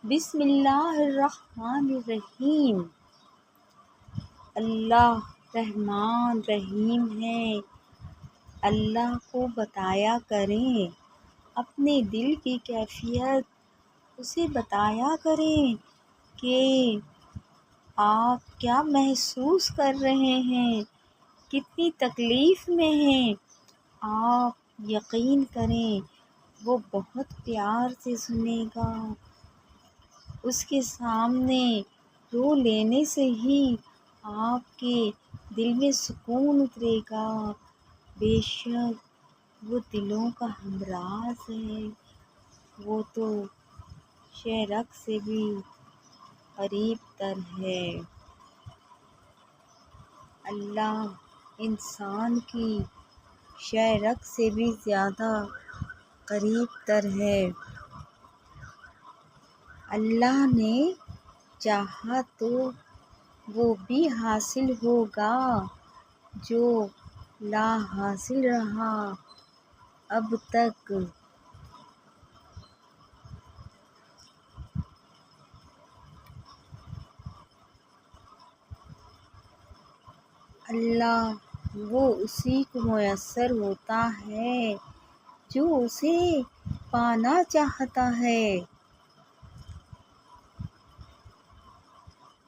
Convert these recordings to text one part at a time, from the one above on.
بسم اللہ الرحمن الرحیم۔ اللہ رحمان رحیم ہے۔ اللہ کو بتایا کریں اپنے دل کی کیفیت، اسے بتایا کریں کہ آپ کیا محسوس کر رہے ہیں، کتنی تکلیف میں ہیں۔ آپ یقین کریں وہ بہت پیار سے سنے گا۔ اس کے سامنے رو لینے سے ہی آپ کے دل میں سکون اترے گا۔ بے شک وہ دلوں کا ہمراز ہے، وہ تو شہرک سے بھی قریب تر ہے۔ اللہ انسان کی شہرک سے بھی زیادہ قریب تر ہے۔ اللہ نے چاہا تو وہ بھی حاصل ہوگا جو لا حاصل رہا اب تک۔ اللہ وہ اسی کو میسر ہوتا ہے جو اسے پانا چاہتا ہے۔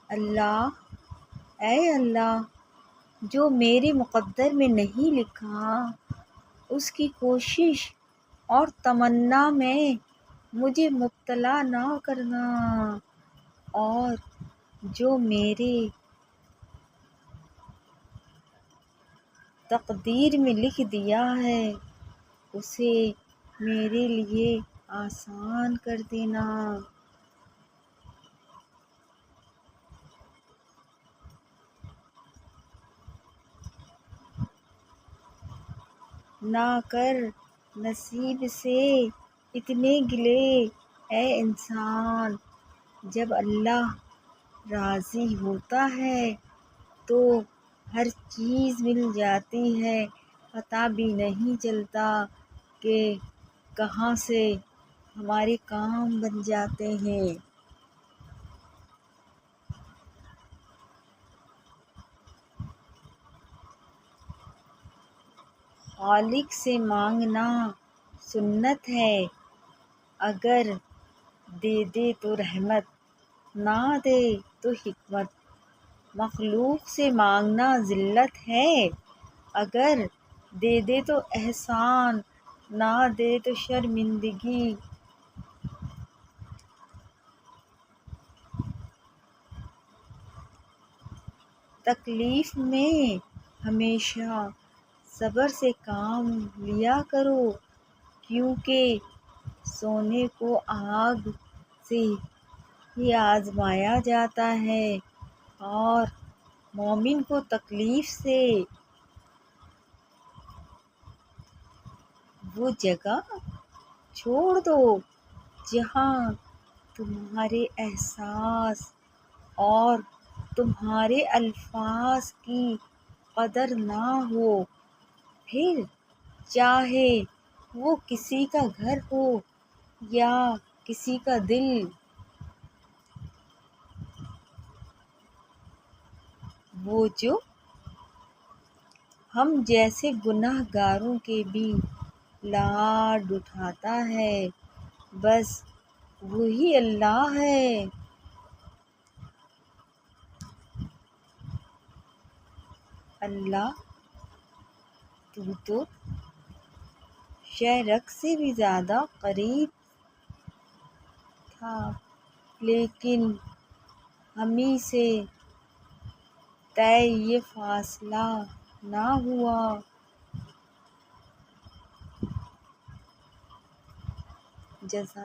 اللہ اے اللہ جو میرے مقدر میں نہیں لکھا اس کی کوشش اور تمنا میں مجھے مبتلا نہ کرنا، اور جو میرے تقدیر میں لکھ دیا ہے اسے میرے لیے آسان کر دینا۔ نہ کر نصیب سے اتنے گلے اے انسان، جب اللہ راضی ہوتا ہے تو ہر چیز مل جاتی ہے، پتہ بھی نہیں چلتا کہ کہاں سے ہمارے کام بن جاتے ہیں۔ خالق سے مانگنا سنت ہے، اگر دے دے تو رحمت، نہ دے تو حکمت۔ مخلوق سے مانگنا ذلت ہے، اگر دے دے تو احسان، نہ دے تو شرمندگی۔ تکلیف میں ہمیشہ صبر سے کام لیا کرو، کیونکہ سونے کو آگ سے ہی آزمایا جاتا ہے، اور مومن کو تکلیف سے وہ جگہ چھوڑ دو جہاں تمہارے احساس اور تمہارے الفاظ کی قدر نہ ہو، پھر چاہے وہ کسی کا گھر ہو یا کسی کا دل۔ وہ جو ہم جیسے گناہ گاروں کے بھی لاڈ اٹھاتا ہے، بس وہی اللہ ہے۔ اللہ تو شہرک سے بھی زیادہ قریب تھا، لیکن ہمیں سے طے یہ فاصلہ نہ ہوا۔ جزاک